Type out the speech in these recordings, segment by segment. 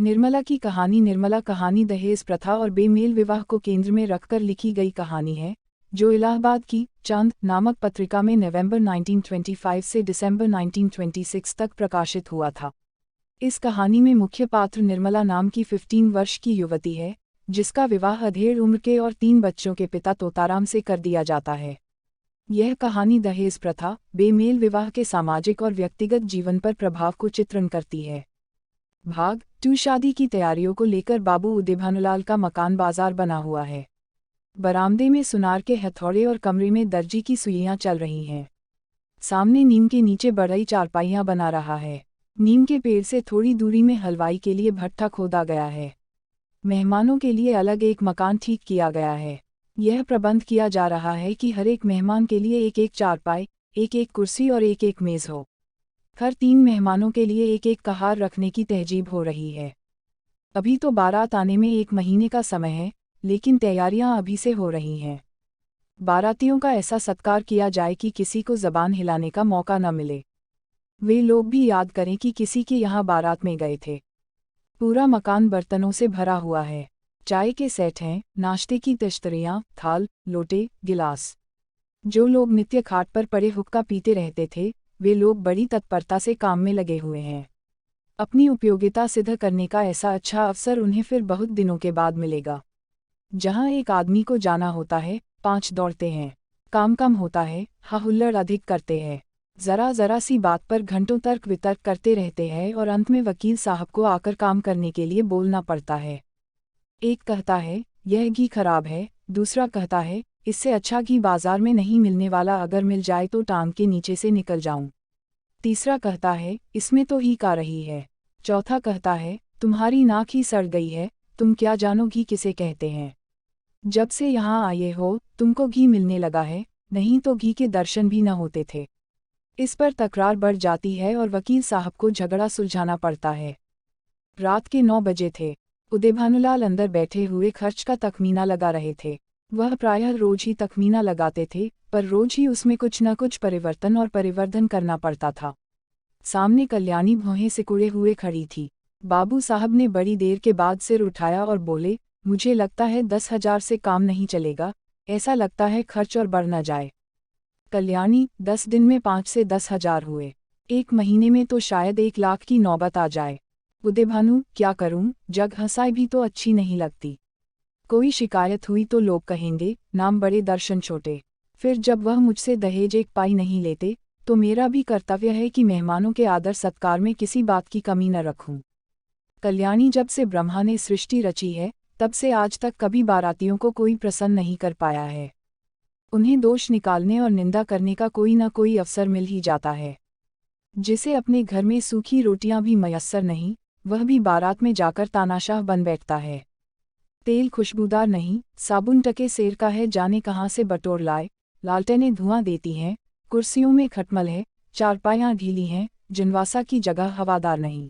निर्मला की कहानी। निर्मला कहानी दहेज प्रथा और बेमेल विवाह को केंद्र में रखकर लिखी गई कहानी है, जो इलाहाबाद की चांद नामक पत्रिका में नवंबर 1925 से दिसंबर 1926 तक प्रकाशित हुआ था। इस कहानी में मुख्य पात्र निर्मला नाम की 15 वर्ष की युवती है, जिसका विवाह अधेड़ उम्र के और 3 बच्चों के पिता तोताराम से कर दिया जाता है। यह कहानी दहेज प्रथा, बेमेल विवाह के सामाजिक और व्यक्तिगत जीवन पर प्रभाव को चित्रण करती है। भाग 2 शादी की तैयारियों को लेकर बाबू उदयभानुलाल का मकान बाजार बना हुआ है। बरामदे में सुनार के हथौड़े और कमरे में दर्जी की सुइयां चल रही हैं। सामने नीम के नीचे बड़ई चारपाइयां बना रहा है। नीम के पेड़ से थोड़ी दूरी में हलवाई के लिए भट्ठा खोदा गया है। मेहमानों के लिए अलग एक मकान ठीक किया गया है। यह प्रबंध किया जा रहा है कि हर एक मेहमान के लिए एक एक चारपाई, एक एक कुर्सी और एक एक मेज हो। हर 3 मेहमानों के लिए एक एक कहार रखने की तहजीब हो रही है। अभी तो बारात आने में 1 महीने का समय है, लेकिन तैयारियां अभी से हो रही हैं। बारातियों का ऐसा सत्कार किया जाए कि किसी को ज़बान हिलाने का मौका न मिले। वे लोग भी याद करें कि किसी के यहाँ बारात में गए थे। पूरा मकान बर्तनों से भरा हुआ है। चाय के सेट हैं, नाश्ते की तश्तरियाँ, थाल, लोटे, गिलास। जो लोग नित्य खाट पर पड़े हुक्का पीते रहते थे, वे लोग बड़ी तत्परता से काम में लगे हुए हैं। अपनी उपयोगिता सिद्ध करने का ऐसा अच्छा अवसर उन्हें फिर बहुत दिनों के बाद मिलेगा। जहाँ एक आदमी को जाना होता है, 5 दौड़ते हैं। काम कम होता है, हुल्लड़ अधिक करते हैं। जरा सी बात पर घंटों तर्क वितर्क करते रहते हैं और अंत में वकील साहब को आकर काम करने के लिए बोलना पड़ता है। एक कहता है, यह घी खराब है। दूसरा कहता है, इससे अच्छा घी बाजार में नहीं मिलने वाला, अगर मिल जाए तो टांग के नीचे से निकल जाऊं। तीसरा कहता है, इसमें तो हीक आ रही है। चौथा कहता है, तुम्हारी नाक ही सड़ गई है, तुम क्या जानो घी किसे कहते हैं। जब से यहाँ आए हो, तुमको घी मिलने लगा है, नहीं तो घी के दर्शन भी न होते थे। इस पर तकरार बढ़ जाती है और वकील साहब को झगड़ा सुलझाना पड़ता है। रात के 9 बजे थे। उदयभानुलाल अंदर बैठे हुए खर्च का तखमीना लगा रहे थे। वह प्रायः रोज ही तखमीना लगाते थे, पर रोज ही उसमें कुछ न कुछ परिवर्तन और परिवर्धन करना पड़ता था। सामने कल्याणी भौहें सिकुड़े हुए खड़ी थी। बाबू साहब ने बड़ी देर के बाद सिर उठाया और बोले, मुझे लगता है 10,000 से काम नहीं चलेगा, ऐसा लगता है खर्च और बढ़ न जाए। कल्याणी, 10 दिन में 5 से 10,000 हुए। 1 महीने में तो शायद 1 लाख की नौबत आ जाए। उदयभानु, क्या करूं, जग हंसाई भी तो अच्छी नहीं लगती। कोई शिकायत हुई तो लोग कहेंगे, नाम बड़े दर्शन छोटे। फिर जब वह मुझसे दहेज 1 पाई नहीं लेते, तो मेरा भी कर्तव्य है कि मेहमानों के आदर सत्कार में किसी बात की कमी न रखूं। कल्याणी, जब से ब्रह्मा ने सृष्टि रची है, तब से आज तक कभी बारातियों को कोई प्रसन्न नहीं कर पाया है। उन्हें दोष निकालने और निंदा करने का कोई न कोई अवसर मिल ही जाता है। जिसे अपने घर में सूखी रोटियां भी मयस्सर नहीं, वह भी बारात में जाकर तानाशाह बन बैठता है। तेल खुशबूदार नहीं, साबुन टके सेर का है, जाने कहाँ से बटोर लाए। लालटेनें धुआं देती हैं, कुर्सियों में खटमल है, चारपाइयाँ ढीली हैं, जनवासा की जगह हवादार नहीं।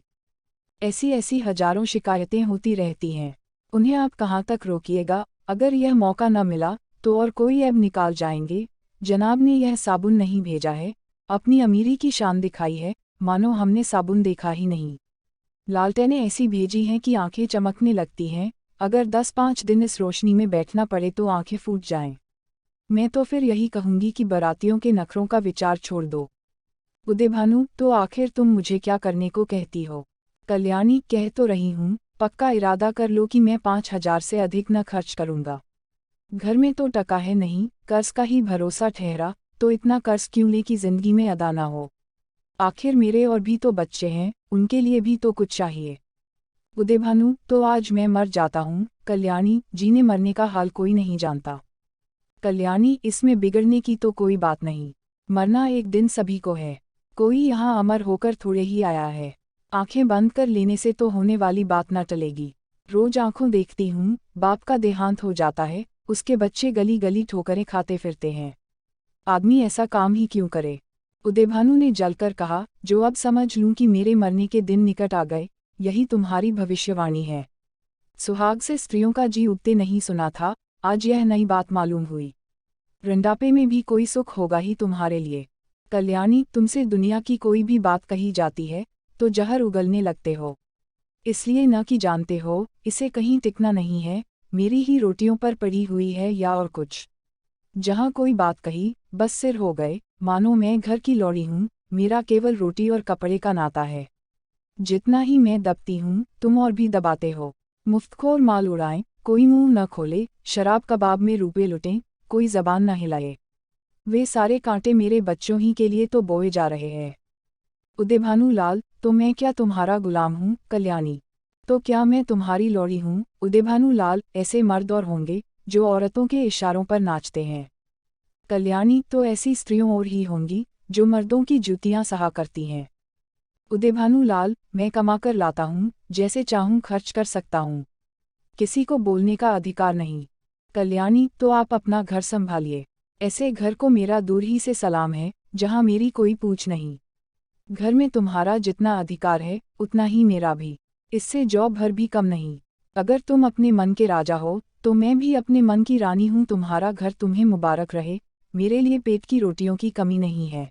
ऐसी ऐसी हजारों शिकायतें होती रहती हैं। उन्हें आप कहाँ तक रोकिएगा। अगर यह मौका न मिला तो और कोई ऐब निकाल जाएंगे। जनाब ने यह साबुन नहीं भेजा है, अपनी अमीरी की शान दिखाई है, मानो हमने साबुन देखा ही नहीं। लालटेनें ऐसी भेजी हैं कि आंखें चमकने लगती हैं, अगर 10-5 दिन इस रोशनी में बैठना पड़े तो आंखें फूट जाएं। मैं तो फिर यही कहूंगी कि बारातियों के नखरों का विचार छोड़ दो। उदयभानु, तो आखिर तुम मुझे क्या करने को कहती हो। कल्याणी, कह तो रही हूँ, पक्का इरादा कर लो कि मैं 5,000 से अधिक न खर्च करूँगा। घर में तो टका है नहीं, कर्ज का ही भरोसा ठहरा, तो इतना कर्ज क्यों ले कि जिंदगी में अदा ना हो। आखिर मेरे और भी तो बच्चे हैं, उनके लिए भी तो कुछ चाहिए। उदयभानु, तो आज मैं मर जाता हूँ। कल्याणी, जीने मरने का हाल कोई नहीं जानता। कल्याणी, इसमें बिगड़ने की तो कोई बात नहीं। मरना एक दिन सभी को है। कोई यहाँ अमर होकर थोड़े ही आया है। आंखें बंद कर लेने से तो होने वाली बात न टलेगी। रोज आंखों देखती हूँ, बाप का देहांत हो जाता है, उसके बच्चे गली गली ठोकरें खाते फिरते हैं। आदमी ऐसा काम ही क्यों करे। उदयभानु ने जलकर कहा, जो अब समझ लूं कि मेरे मरने के दिन निकट आ गए, यही तुम्हारी भविष्यवाणी है। सुहाग से स्त्रियों का जी उगते नहीं सुना था, आज यह नई बात मालूम हुई। रंडापे में भी कोई सुख होगा ही तुम्हारे लिए। कल्याणी, तुमसे दुनिया की कोई भी बात कही जाती है, तो जहर उगलने लगते हो। इसलिए न कि जानते हो, इसे कहीं टिकना नहीं है, मेरी ही रोटियों पर पड़ी हुई है या और कुछ। जहाँ कोई बात कही, बस सिर हो गए, मानो मैं घर की लौड़ी हूँ, मेरा केवल रोटी और कपड़े का नाता है। जितना ही मैं दबती हूँ, तुम और भी दबाते हो। मुफ्तखोर माल उड़ाएं, कोई मुंह न खोले, शराब कबाब में रुपए लुटें, कोई जबान न हिलाए। वे सारे कांटे मेरे बच्चों ही के लिए तो बोए जा रहे हैं। उदयभानु लाल, तो मैं क्या तुम्हारा गुलाम हूँ? कल्याणी, तो क्या मैं तुम्हारी लौड़ी हूँ? उदयभानु लाल, ऐसे मर्द और होंगे जो औरतों के इशारों पर नाचते हैं। कल्याणी, तो ऐसी स्त्रियों और ही होंगी जो मर्दों की जूतियां सहा करती हैं। उदयभानु लाल, मैं कमाकर लाता हूँ, जैसे चाहूँ खर्च कर सकता हूँ, किसी को बोलने का अधिकार नहीं। कल्याणी, तो आप अपना घर संभालिए। ऐसे घर को मेरा दूर ही से सलाम है, जहाँ मेरी कोई पूछ नहीं। घर में तुम्हारा जितना अधिकार है, उतना ही मेरा भी, इससे जौ भर भी कम नहीं। अगर तुम अपने मन के राजा हो, तो मैं भी अपने मन की रानी हूँ। तुम्हारा घर तुम्हें मुबारक रहे, मेरे लिए पेट की रोटियों की कमी नहीं है।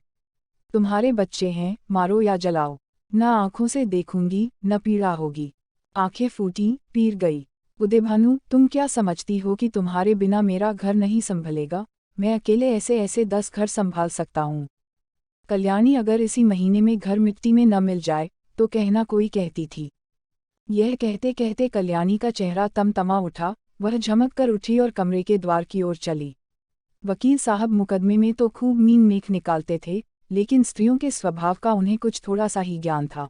तुम्हारे बच्चे हैं, मारो या जलाओ, न आँखों से देखूंगी, न पीड़ा होगी। आंखें फूटी, पीर गई। उदयभानु, तुम क्या समझती हो कि तुम्हारे बिना मेरा घर नहीं संभलेगा? मैं अकेले ऐसे ऐसे 10 घर संभाल सकता हूँ। कल्याणी, अगर इसी महीने में घर मिट्टी में न मिल जाए तो कहना, कोई कहती थी। यह कहते कहते कल्याणी का चेहरा तमतमा उठा, वह झमक कर उठी और कमरे के द्वार की ओर चली। वकील साहब मुकदमे में तो खूब मीन मेख निकालते थे, लेकिन स्त्रियों के स्वभाव का उन्हें कुछ थोड़ा सा ही ज्ञान था।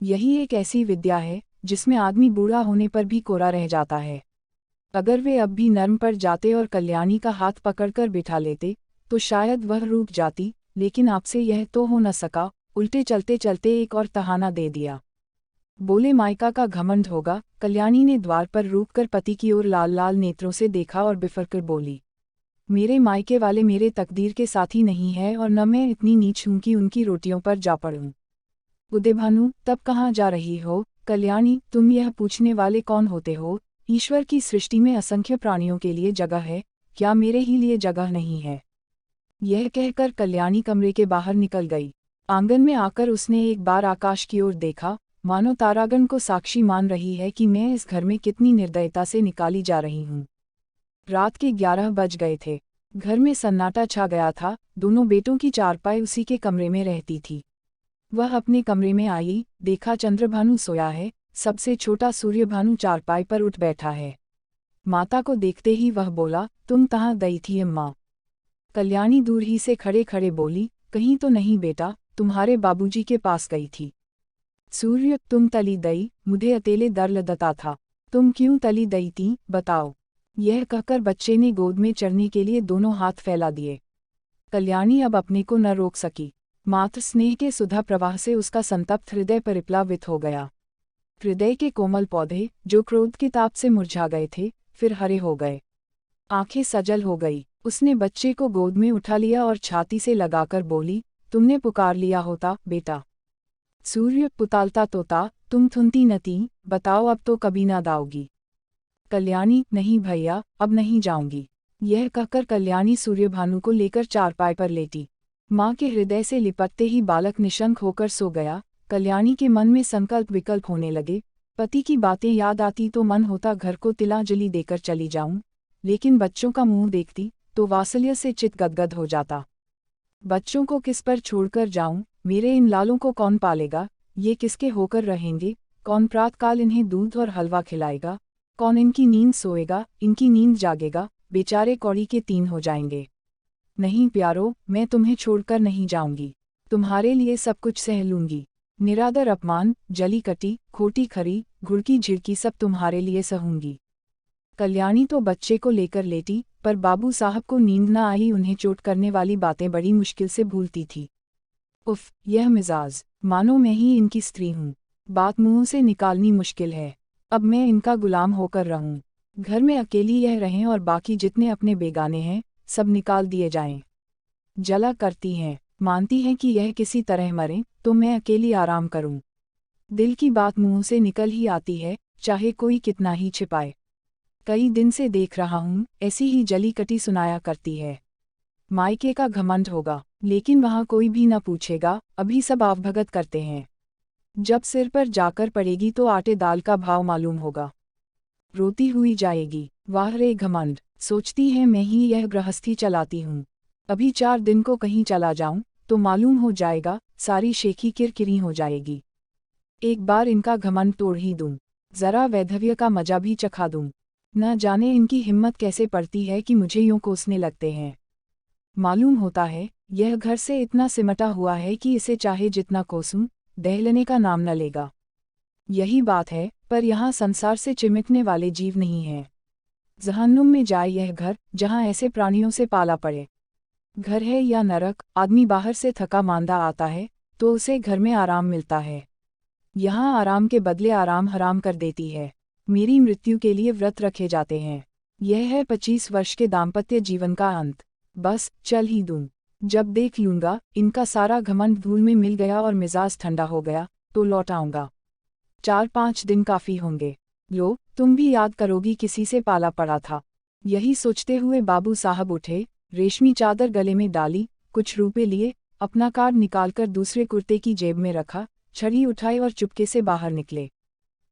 यही एक ऐसी विद्या है जिसमें आदमी बूढ़ा होने पर भी कोरा रह जाता है। अगर वे अब भी नर्म पड़ जाते और कल्याणी का हाथ पकड़कर बिठा लेते, तो शायद वह रुक जाती, लेकिन आपसे यह तो हो न सका। उल्टे चलते चलते एक और तहाना दे दिया। बोले, मायका का घमंड होगा। कल्याणी ने द्वार पर रुककर पति की ओर लाल लाल नेत्रों से देखा और बिफरकर बोली, मेरे मायके वाले मेरे तकदीर के साथी नहीं है, और न मैं इतनी नीच हूं कि उनकी रोटियों पर जा पड़ूं। उदयभानु, तब कहाँ जा रही हो? कल्याणी, तुम यह पूछने वाले कौन होते हो? ईश्वर की सृष्टि में असंख्य प्राणियों के लिए जगह है, क्या मेरे ही लिए जगह नहीं है? यह कहकर कल्याणी कमरे के बाहर निकल गई। आंगन में आकर उसने एक बार आकाश की ओर देखा, मानो तारागण को साक्षी मान रही है कि मैं इस घर में कितनी निर्दयता से निकाली जा रही हूँ। रात के 11 बज गए थे। घर में सन्नाटा छा गया था। दोनों बेटों की चारपाई उसी के कमरे में रहती थी। वह अपने कमरे में आई, देखा चंद्रभानु सोया है, सबसे छोटा सूर्यभानु चारपाई पर उठ बैठा है। माता को देखते ही वह बोला, तुम कहाँ गई थी अम्मा? कल्याणी दूर ही से खड़े खड़े बोली, कहीं तो नहीं बेटा, तुम्हारे बाबूजी के पास गई थी। सूर्य, तुम तली दई, मुझे अकेले दर लदता था। तुम क्यों तली दई थी, बताओ। यह कहकर बच्चे ने गोद में चढ़ने के लिए दोनों हाथ फैला दिए। कल्याणी अब अपने को न रोक सकी। मातृ स्नेह के सुधा प्रवाह से उसका संतप्त हृदय परिप्लावित हो गया। हृदय के कोमल पौधे, जो क्रोध की ताप से मुरझा गए थे, फिर हरे हो गए। आंखें सजल हो गई। उसने बच्चे को गोद में उठा लिया और छाती से लगाकर बोली, तुमने पुकार लिया होता बेटा। सूर्य, पुतालता तोता, तुम थुनती न थी, बताओ अब तो कभी ना दाओगी। कल्याणी, नहीं भैया, अब नहीं जाऊंगी। यह कहकर कल्याणी सूर्यभानु को लेकर चारपाई पर लेटी। माँ के हृदय से लिपटते ही बालक निशंक होकर सो गया। कल्याणी के मन में संकल्प विकल्प होने लगे। पति की बातें याद आती तो मन होता घर को तिलांजलि देकर चली जाऊं, लेकिन बच्चों का मुंह देखती तो वात्सल्य से चित्त गदगद हो जाता। बच्चों को किस पर छोड़कर जाऊं? मेरे इन लालों को कौन पालेगा? ये किसके होकर रहेंगे? कौन प्रातःकाल इन्हें दूध और हलवा खिलाएगा? कौन इनकी नींद सोएगा, इनकी नींद जागेगा? बेचारे कौड़ी के 3 हो जाएंगे। नहीं प्यारो, मैं तुम्हें छोड़कर नहीं जाऊंगी। तुम्हारे लिए सब कुछ सह लूंगी। निरादर, अपमान, जली कटी, खोटी खरी, घुड़की झिड़की सब तुम्हारे लिए सहूंगी। कल्याणी तो बच्चे को लेकर लेटी, पर बाबू साहब को नींद न आई। उन्हें चोट करने वाली बातें बड़ी मुश्किल से भूलती थी। उफ, यह मिजाज, मानो मैं ही इनकी स्त्री हूँ। बात मुंह से निकालनी मुश्किल है। अब मैं इनका गुलाम होकर रहूं। घर में अकेली यह रहें और बाकी जितने अपने बेगाने हैं, सब निकाल दिए जाएं। जला करती हैं, मानती हैं कि यह किसी तरह मरें, तो मैं अकेली आराम करूं। दिल की बात मुंह से निकल ही आती है, चाहे कोई कितना ही छिपाए। कई दिन से देख रहा हूँ, ऐसी ही जली कटी सुनाया करती है। मायके का घमंड होगा, लेकिन वहाँ कोई भी न पूछेगा, अभी सब आवभगत करते हैं। जब सिर पर जाकर पड़ेगी तो आटे दाल का भाव मालूम होगा। रोती हुई जाएगी। वाह रे घमंड, सोचती है मैं ही यह गृहस्थी चलाती हूँ। अभी 4 दिन को कहीं चला जाऊं तो मालूम हो जाएगा, सारी शेखी किरकिरी हो जाएगी। एक बार इनका घमंड तोड़ ही दूं, जरा वैधव्य का मजा भी चखा दूं। न जाने इनकी हिम्मत कैसे पड़ती है कि मुझे यूं कोसने लगते हैं। मालूम होता है यह घर से इतना सिमटा हुआ है कि इसे चाहे जितना कोसूं, दहलने का नाम न लेगा। यही बात है, पर यहाँ संसार से चिमटने वाले जीव नहीं हैं। जहन्नुम में जाए यह घर, जहाँ ऐसे प्राणियों से पाला पड़े। घर है या नरक, आदमी बाहर से थका मांदा आता है तो उसे घर में आराम मिलता है। यहाँ आराम के बदले आराम हराम कर देती है। मेरी मृत्यु के लिए व्रत रखे जाते हैं। यह है 25 वर्ष के दाम्पत्य जीवन का अंत। बस चल ही दूं। जब देख लूंगा इनका सारा घमंड धूल में मिल गया और मिजाज ठंडा हो गया तो लौट आऊंगा। 4-5 दिन काफी होंगे। लो, तुम भी याद करोगी किसी से पाला पड़ा था। यही सोचते हुए बाबू साहब उठे, रेशमी चादर गले में डाली, कुछ रुपए लिए, अपना कार्ड निकालकर दूसरे कुर्ते की जेब में रखा, छड़ी उठाई और चुपके से बाहर निकले।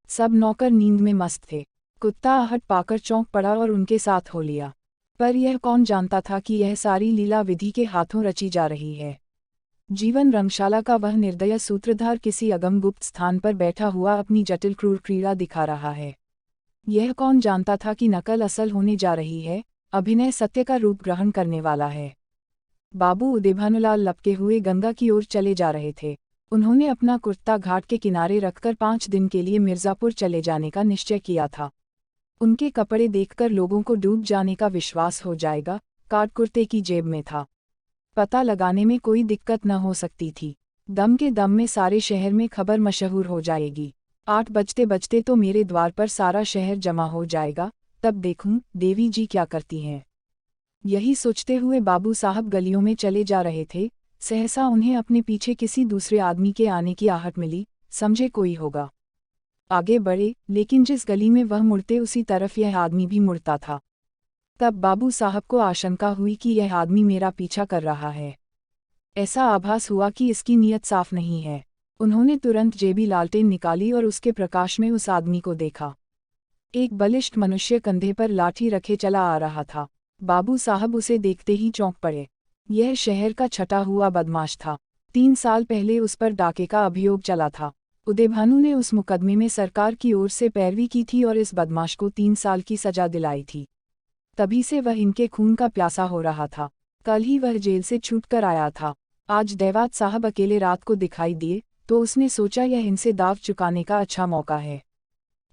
सब नौकर नींद में मस्त थे। कुत्ता आहट पाकर चौंक पड़ा और उनके साथ हो लिया। पर यह कौन जानता था कि यह सारी लीला विधि के हाथों रची जा रही है। जीवन रंगशाला का वह निर्दय सूत्रधार किसी अगम गुप्त स्थान पर बैठा हुआ अपनी जटिल क्रूर क्रीड़ा दिखा रहा है। यह कौन जानता था कि नकल असल होने जा रही है, अभिनय सत्य का रूप ग्रहण करने वाला है। बाबू उदेभानुलाल लपके हुए गंगा की ओर चले जा रहे थे। उन्होंने अपना कुर्ता घाट के किनारे रखकर 5 दिन के लिए मिर्जापुर चले जाने का निश्चय किया था। उनके कपड़े देखकर लोगों को डूब जाने का विश्वास हो जाएगा। कार्ड कुर्ते की जेब में था। पता लगाने में कोई दिक्कत न हो सकती थी। दम के दम में सारे शहर में खबर मशहूर हो जाएगी। 8 बजते बजते तो मेरे द्वार पर सारा शहर जमा हो जाएगा, तब देखूं देवी जी क्या करती हैं। यही सोचते हुए बाबू साहब गलियों में चले जा रहे थे। सहसा उन्हें अपने पीछे किसी दूसरे आदमी के आने की आहट मिली, समझे कोई होगा। आगे बढ़े, लेकिन जिस गली में वह मुड़ते उसी तरफ यह आदमी भी मुड़ता था। तब बाबू साहब को आशंका हुई कि यह आदमी मेरा पीछा कर रहा है। ऐसा आभास हुआ कि इसकी नीयत साफ नहीं है। उन्होंने तुरंत जेबी लालटेन निकाली और उसके प्रकाश में उस आदमी को देखा। एक बलिष्ठ मनुष्य कंधे पर लाठी रखे चला आ रहा था। बाबू साहब उसे देखते ही चौंक पड़े। यह शहर का छटा हुआ बदमाश था। 3 साल पहले उस पर डाके का अभियोग चला था। उदेभानु ने उस मुकदमे में सरकार की ओर से पैरवी की थी और इस बदमाश को 3 साल की सजा दिलाई थी। तभी से वह इनके खून का प्यासा हो रहा था। कल ही वह जेल से छूटकर आया था। आज देवात साहब अकेले रात को दिखाई दिए तो उसने सोचा यह इनसे दाव चुकाने का अच्छा मौका है।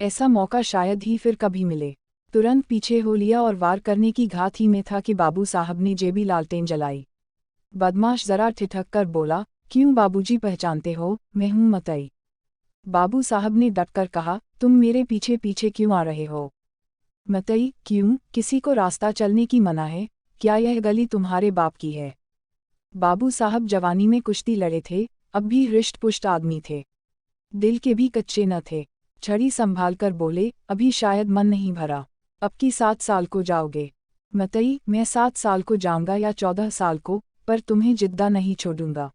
ऐसा मौका शायद ही फिर कभी मिले। तुरंत पीछे हो लिया और वार करने की घात ही में था कि बाबू साहब ने जेबी लालटेन जलाई। बदमाश जरा ठिठक कर बोला, क्यों बाबूजी पहचानते हो, मैं हूँ मतई। बाबू साहब ने डटकर कहा, तुम मेरे पीछे पीछे क्यों आ रहे हो। मतई, क्यों, किसी को रास्ता चलने की मना है, क्या यह गली तुम्हारे बाप की है। बाबू साहब जवानी में कुश्ती लड़े थे, अब भी हृष्ट पुष्ट आदमी थे। दिल के भी कच्चे न थे। छड़ी संभाल कर बोले, अभी शायद मन नहीं भरा, अब की 7 साल को जाओगे। मतई, मैं 7 साल को जाऊंगा या 14 साल को, पर तुम्हें जिद्दा नहीं छोड़ूंगा।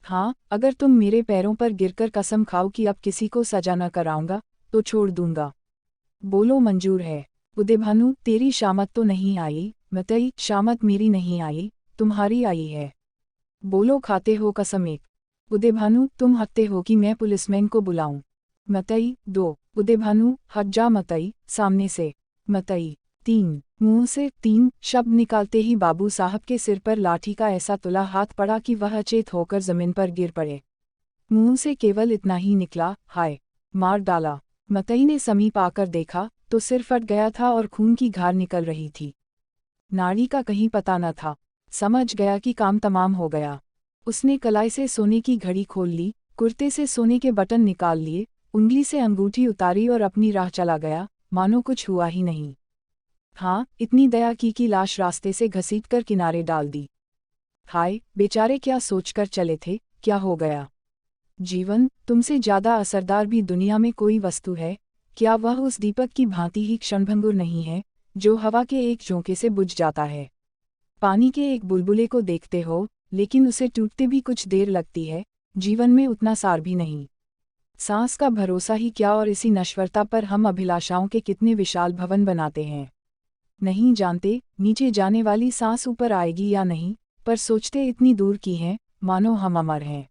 हाँ, अगर तुम मेरे पैरों पर गिरकर कसम खाओ कि अब किसी को सजा न कराऊंगा, तो छोड़ दूंगा। बोलो मंजूर है। उदेभानु, तेरी शामत तो नहीं आई। मतई, शामत मेरी नहीं आई, तुम्हारी आई है। बोलो खाते हो कसम एक। उदेभानु, तुम हकते हो कि मैं पुलिसमैन को बुलाऊं। मतई, 2। उदेभानु, हट जा मतई, सामने से। मतई, 3। मुंह से 3 शब्द निकालते ही बाबू साहब के सिर पर लाठी का ऐसा तुला हाथ पड़ा कि वह अचेत होकर जमीन पर गिर पड़े। मुंह से केवल इतना ही निकला, हाय, मार डाला। मतई ने समीप आकर देखा तो सिर फट गया था और खून की धार निकल रही थी। नाड़ी का कहीं पता न था। समझ गया कि काम तमाम हो गया। उसने कलाई से सोने की घड़ी खोल ली, कुर्ते से सोने के बटन निकाल लिए, उंगली से अंगूठी उतारी और अपनी राह चला गया, मानो कुछ हुआ ही नहीं। हाँ, इतनी दया की कि लाश रास्ते से घसीटकर किनारे डाल दी। हाय, बेचारे क्या सोचकर चले थे, क्या हो गया। जीवन, तुमसे ज्यादा असरदार भी दुनिया में कोई वस्तु है क्या। वह उस दीपक की भांति ही क्षणभंगुर नहीं है, जो हवा के एक झोंके से बुझ जाता है। पानी के एक बुलबुले को देखते हो, लेकिन उसे टूटते भी कुछ देर लगती है, जीवन में उतना सार भी नहीं। सांस का भरोसा ही क्या और इसी नश्वरता पर हम अभिलाषाओं के कितने विशाल भवन बनाते हैं। नहीं जानते नीचे जाने वाली सांस ऊपर आएगी या नहीं, पर सोचते इतनी दूर की हैं, मानो हम अमर हैं।